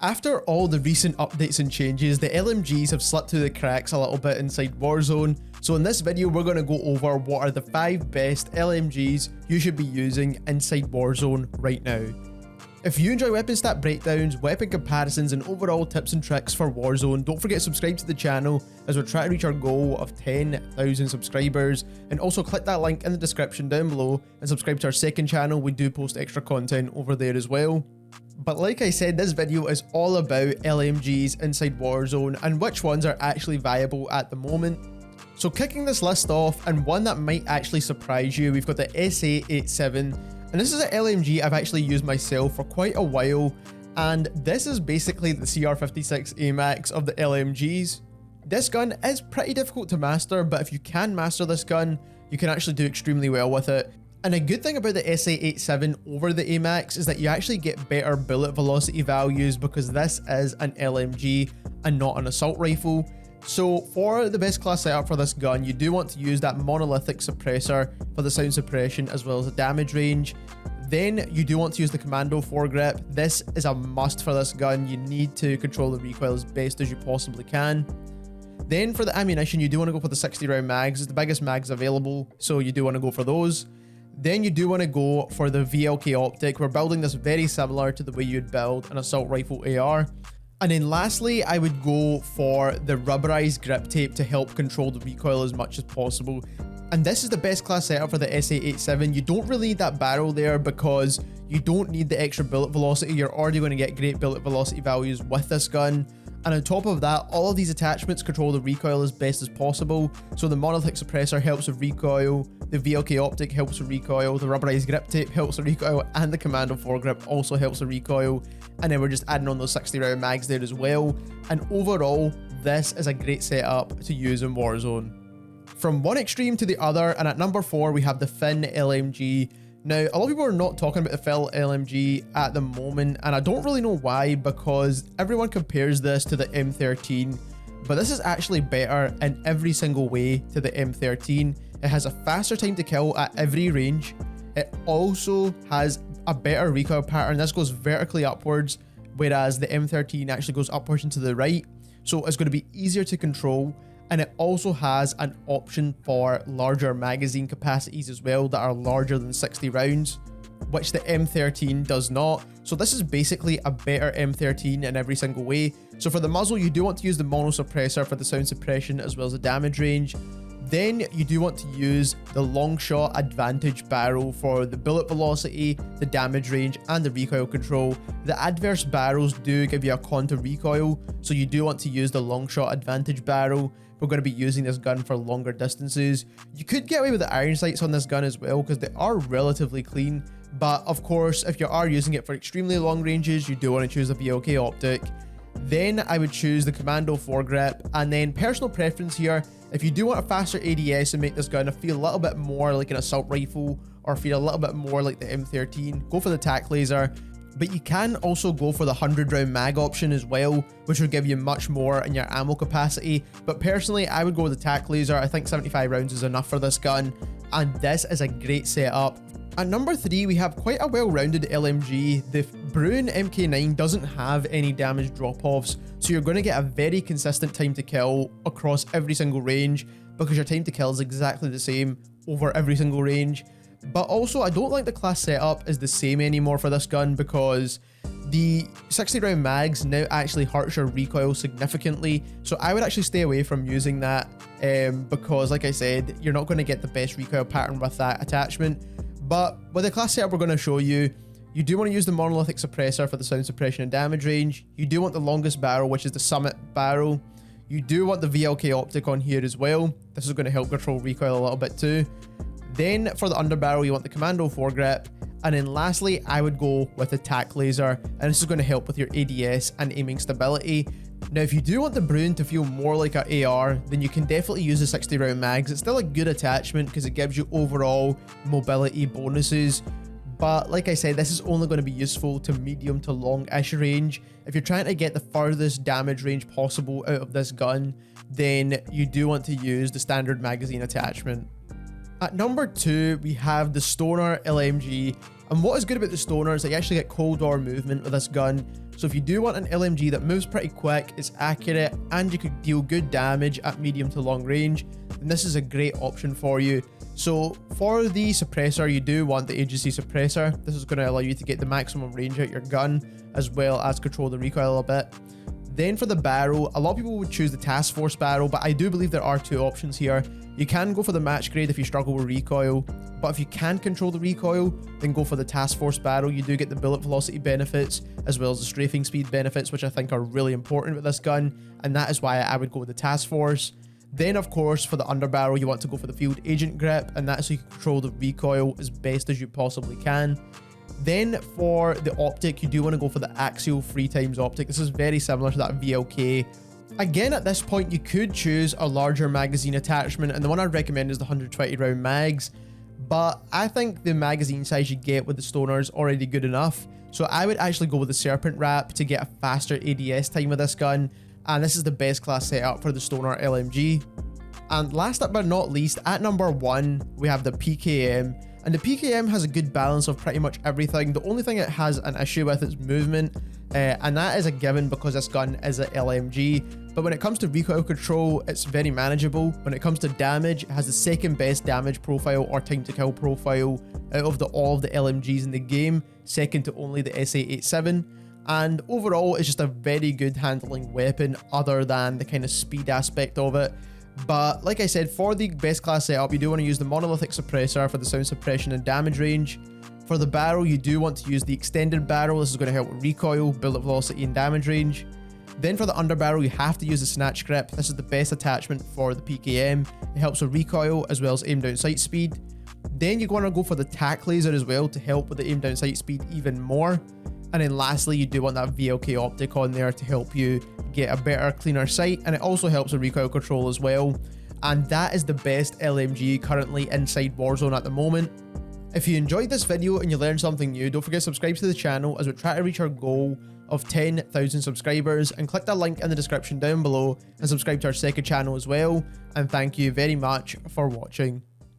After all the recent updates and changes, the LMGs have slipped through the cracks a little bit inside Warzone. So in this video, we're going to go over what are the 5 best LMGs you should be using inside Warzone right now. If you enjoy weapon stat breakdowns, weapon comparisons, and overall tips and tricks for Warzone, don't forget to subscribe to the channel as we're trying to reach our goal of 10,000 subscribers. And also click that link in the description down below and subscribe to our second channel. We do post extra content over there as well. But like I said, this video is all about LMGs inside Warzone and which ones are actually viable at the moment. So kicking this list off, and one that might actually surprise you, we've got the SA87. And this is an LMG I've actually used myself for quite a while, and this is basically the CR56 AMAX of the LMGs. This gun is pretty difficult to master, but if you can master this gun, you can actually do extremely well with it. And a good thing about the SA87 over the AMAX is that you actually get better bullet velocity values because this is an LMG and not an assault rifle. So for the best class setup for this gun, you do want to use that monolithic suppressor for the sound suppression as well as the damage range. Then you do want to use the commando foregrip. This is a must for this gun. You need to control the recoil as best as you possibly can. Then for the ammunition, you do want to go for the 60 round mags. It's the biggest mags available, so you do want to go for those. Then you do want to go for the VLK optic. We're building this very similar to the way you'd build an assault rifle AR. And then lastly, I would go for the rubberized grip tape to help control the recoil as much as possible. And this is the best class setup for the SA87. You don't really need that barrel there because you don't need the extra bullet velocity. You're already going to get great bullet velocity values with this gun. And on top of that, all of these attachments control the recoil as best as possible. So the monolithic suppressor helps with recoil, the VLK optic helps with recoil, the rubberized grip tape helps with recoil, and the commando foregrip also helps with recoil. And then we're just adding on those 60 round mags there as well. And overall, this is a great setup to use in Warzone. From one extreme to the other, and at number 4, we have the Finn LMG. Now, a lot of people are not talking about the Finn LMG at the moment, and I don't really know why, because everyone compares this to the M13, but this is actually better in every single way to the M13. It has a faster time to kill at every range. It also has a better recoil pattern. This goes vertically upwards, whereas the M13 actually goes upwards and to the right. So it's going to be easier to control. And it also has an option for larger magazine capacities as well that are larger than 60 rounds, which the M13 does not. So this is basically a better M13 in every single way. So for the muzzle, you do want to use the mono suppressor for the sound suppression as well as the damage range. Then you do want to use the long shot advantage barrel for the bullet velocity, the damage range, and the recoil control. The adverse barrels do give you a con to recoil, so you do want to use the long shot advantage barrel. We're going to be using this gun for longer distances. You could get away with the iron sights on this gun as well because they are relatively clean. But of course, if you are using it for extremely long ranges, you do want to choose the VLK optic. Then I would choose the commando foregrip, and then personal preference here. If you do want a faster ADS and make this gun feel a little bit more like an assault rifle or feel a little bit more like the M13, go for the tac laser. But you can also go for the 100 round mag option as well, which will give you much more in your ammo capacity. But personally, I would go with the tac laser. I think 75 rounds is enough for this gun, and this is a great setup. At number 3, we have quite a well-rounded LMG. The BRUIN MK9 doesn't have any damage drop-offs, so you're going to get a very consistent time to kill across every single range because your time to kill is exactly the same over every single range. But also, I don't think the class setup is the same anymore for this gun because the 60 round mags now actually hurts your recoil significantly. So I would actually stay away from using that because, like I said, you're not going to get the best recoil pattern with that attachment. But with the class setup we're going to show you, you do want to use the monolithic suppressor for the sound suppression and damage range. You do want the longest barrel, which is the summit barrel. You do want the VLK optic on here as well. This is going to help control recoil a little bit too. Then for the underbarrel, you want the commando foregrip. And then lastly, I would go with the tac laser, and this is going to help with your ADS and aiming stability. Now, if you do want the BRUIN to feel more like an AR, then you can definitely use the 60 round mags. It's still a good attachment because it gives you overall mobility bonuses. But like I said, this is only going to be useful to medium to long-ish range. If you're trying to get the furthest damage range possible out of this gun, then you do want to use the standard magazine attachment. At number 2, we have the Stoner LMG. And what is good about the Stoner is that you actually get cold war movement with this gun, So if you do want an LMG that moves pretty quick, is accurate, and you could deal good damage at medium to long range, then this is a great option for you. So for the suppressor, you do want the agency suppressor. This is going to allow you to get the maximum range out your gun, as well as control the recoil a bit. Then for the barrel, a lot of people would choose the task force barrel, but I do believe there are two options here. You can go for the match grade if you struggle with recoil, but if you can control the recoil, then go for the task force barrel. You do get the bullet velocity benefits, as well as the strafing speed benefits, which I think are really important with this gun, and that is why I would go with the task force. Then of course, for the underbarrel, you want to go for the field agent grip, and that's so you can control the recoil as best as you possibly can. Then for the optic, you do want to go for the axial 3x optic. This is very similar to that VLK. Again, at this point, you could choose a larger magazine attachment, and the one I'd recommend is the 120 round mags, but I think the magazine size you get with the Stoner is already good enough. So I would actually go with the Serpent Wrap to get a faster ADS time with this gun, and this is the best class setup for the Stoner LMG. And last but not least, at number 1, we have the PKM. And the PKM has a good balance of pretty much everything. The only thing it has an issue with is movement, and that is a given because this gun is an LMG. But when it comes to recoil control, it's very manageable. When it comes to damage, it has the second best damage profile or time to kill profile out of all of the LMGs in the game, second to only the SA87. And overall, it's just a very good handling weapon other than the kind of speed aspect of it. But like I said, for the best class setup, you do want to use the monolithic suppressor for the sound suppression and damage range. For the barrel, you do want to use the extended barrel. This is going to help with recoil, bullet velocity, and damage range. Then for the underbarrel, you have to use the snatch grip. This is the best attachment for the PKM. It helps with recoil as well as aim down sight speed. Then you're going to go for the tack laser as well to help with the aim down sight speed even more. And then lastly, you do want that VLK optic on there to help you get a better, cleaner sight, and it also helps with recoil control as well. And that is the best LMG currently inside Warzone at the moment. If you enjoyed this video and you learned something new, don't forget to subscribe to the channel as we try to reach our goal of 10,000 subscribers, and click that link in the description down below and subscribe to our second channel as well. And thank you very much for watching.